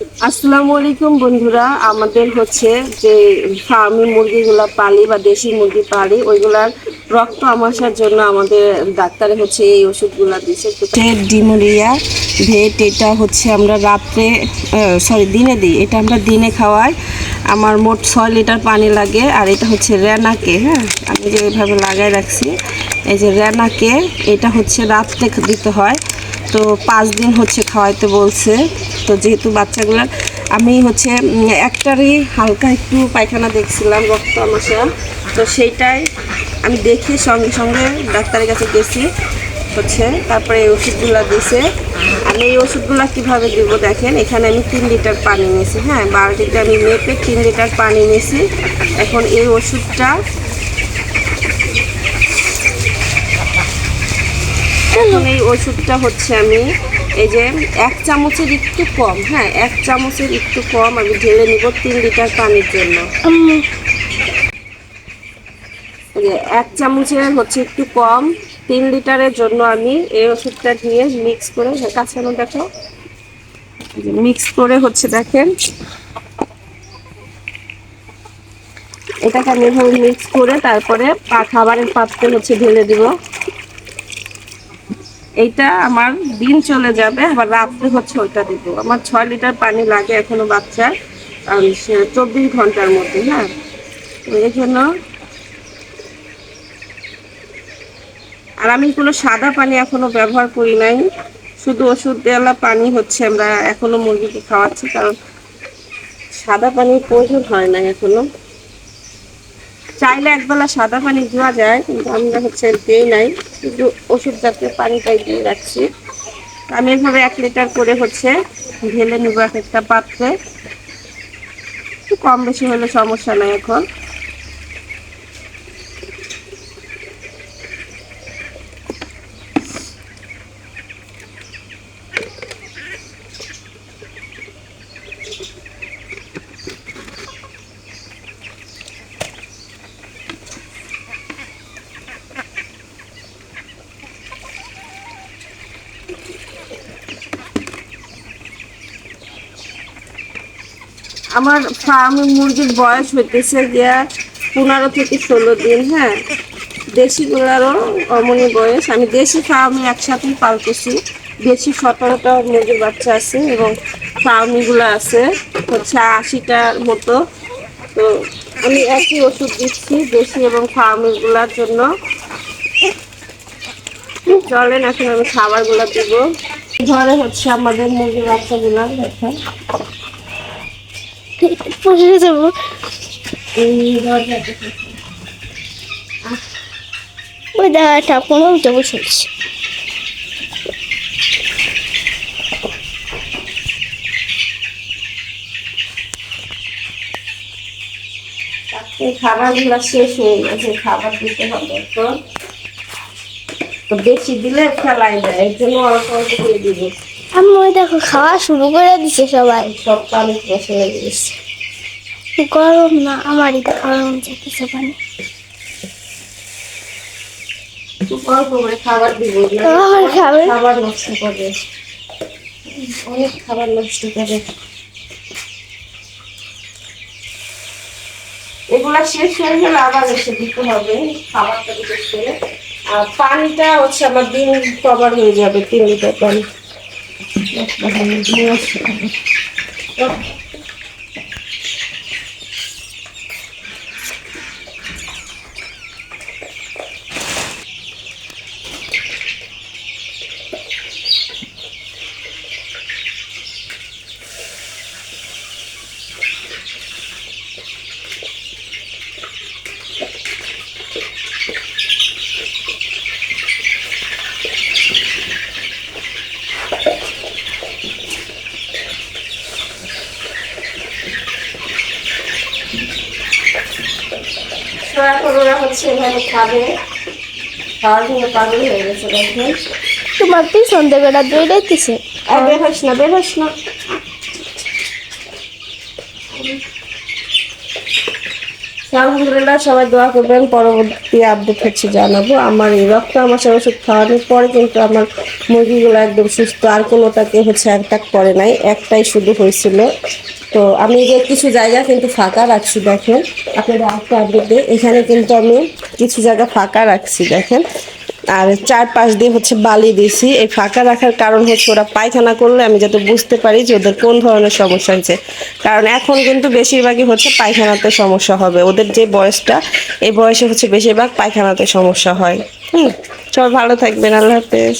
আসসালামু আলাইকুম বন্ধুরা, আমাদের হচ্ছে যে ফার্মি মুরগিগুলা পালি বা দেশি মুরগি পালি ওইগুলার রক্ত আমাশার জন্য আমাদের ডাক্তারে হচ্ছে এই ওষুধগুলা দিচ্ছে। ডিমোরিয়া ভেট, এটা হচ্ছে আমরা রাত্রে দিনে দিই, এটা আমরা দিনে খাওয়াই। আমার মোট 6 লিটার পানি লাগে। আর এটা হচ্ছে রেনাকে, হ্যাঁ আমি যে এইভাবে লাগাই রাখছি, এই যে রেনাকে, এটা হচ্ছে রাত্রে দিতে হয়। তো 5 দিন হচ্ছে খাওয়াইতে বলছে। তো যেহেতু বাচ্চাগুলো আমি হচ্ছে একটারই হালকা একটু পায়খানা দেখছিলাম, রক্ত আমাশা, তো সেইটাই আমি দেখি সঙ্গে সঙ্গে ডাক্তারের কাছে গেছি হচ্ছে, তারপরে এই ওষুধগুলো দিছে। আমি এই ওষুধগুলো কীভাবে দিব দেখেন, এখানে আমি 3 লিটার পানি নিয়েছি, হ্যাঁ বালতিতে আমি মেপে 3 লিটার পানি নিয়েছি। এখন এই ওষুধটা হচ্ছে আমি এই যে 1 চামচের একটু কম, হ্যাঁ 1 চামচের একটু কম আমি ঢেলে নিব 3 লিটার পানির জন্য। 1 চামচের হচ্ছে একটু কম 3 লিটারের জন্য আমি এই ওষুধটা দিয়ে মিক্স করে, কাছানো দেখো, মিক্স করে হচ্ছে দেখেন এটাকে আমি এভাবে মিক্স করে তারপরে খাবারের পাত্রে হচ্ছে ঢেলে দিব। এইটা আমার দিন চলে যাবে, আবার রাত্রে হচ্ছে ওইটা দিব। আমার 6 লিটার পানি লাগে এখনো বাচ্চার 24 ঘন্টার মধ্যে, হ্যাঁ এই জন্য। আর আমি কোনো সাদা পানি এখনো ব্যবহার করি নাই, শুধু ওষুধ দেওয়া পানি হচ্ছে আমরা এখনো মুরগিকে খাওয়াচ্ছি, কারণ সাদা পানির প্রয়োজন হয় না এখনো। চাইলে একবেলা সাদা পানি দেওয়া যায়, কিন্তু আমরা হচ্ছে দিই নাই, শুধু ওষুধ জাতীয় পানিটাই দিয়ে রাখছি। আমি এভাবে 1 লিটার করে হচ্ছে ঢেলে নিব একটা পাত্রে। কম বেশি হলে সমস্যা নাই এখন। আমার ফার্মে মুরগির বয়স হইতেছে গিয়া 15 থেকে 16 দিন, হ্যাঁ দেশিগুলারও অমনি বয়স। আমি দেশি ফার্মে একসাথেই পালতেছি, দেশি 17টা মুরগির বাচ্চা আছে এবং ফার্মিগুলো আছে হচ্ছে 80টার মতো। তো আমি একই ওষুধ দিচ্ছি দেশি এবং ফার্মিগুলার জন্য। চলেন এখন আমি খাবারগুলো দিব। ঘরে হচ্ছে আমাদের মুরগির বাচ্চাগুলা দেখেন, পড়ে যাবো। ওই দাঁড়াটা কোনো বসে আছে। খাবারগুলো শেষ হয়ে গেছে, খাবার দিতে হবে তো বেশি দিলে ফেলাই দেয়, এর জন্য অল্প অল্প দিয়ে দিব। আমি ওই দেখো খাওয়া শুরু করে দিছে সবাই, সব পানি বসে গেছে। গরম না আমারই তো গরম যেতেছে পানি। অল্প করে খাবার দিব, খাবার নষ্ট করে, অনেক খাবার নষ্ট করে। এগুলা শেষ হয়ে গেলে আবার এসে দিতে হবে খাবারটা বিশেষ করে। আর পানিটা হচ্ছে আমার দিন কভার হয়ে যাবে 3 লিটার পানি। এখন ওরা হচ্ছে এভাবে খাবে, খাওয়ার জন্য পাগল হয়ে গেছে দেখেন। তোমার পিছন থেকে ওটা দৌড়াইতেছে। আর বের হোস না, বের হোস না। আলহামদুলিল্লাহ, সবাই দোয়া করবেন। পরবর্তী আপডেট হচ্ছে জানাবো। আমার এই রক্ত আমাশার ওষুধ খাওয়ানোর পরে কিন্তু আমার মুরগিগুলো একদম সুস্থ, আর কোনোটাকে হচ্ছে অ্যাটাক করে নাই, একটাই শুধু হয়েছিল। তো আমি যে কিছু জায়গা কিন্তু ফাঁকা রাখছি, দেখেন আপনাদের আরেকটা আপডেট দিই। এখানে কিন্তু আমি কিছু জায়গা ফাঁকা রাখছি দেখেন, আর চারপাশ দিয়ে হচ্ছে বালি দিয়েছি। এই ফাঁকা রাখার কারণ হচ্ছে ওরা পায়খানা করলে আমি যাতে বুঝতে পারি যে ওদের কোন ধরনের সমস্যা হয়েছে, কারণ এখন কিন্তু বেশিরভাগই হচ্ছে পায়খানাতে সমস্যা হবে। ওদের যে বয়সটা, এই বয়সে হচ্ছে বেশিরভাগ পায়খানাতে সমস্যা হয়। সবাই ভালো থাকবেন, আল্লাহ হাফেজ।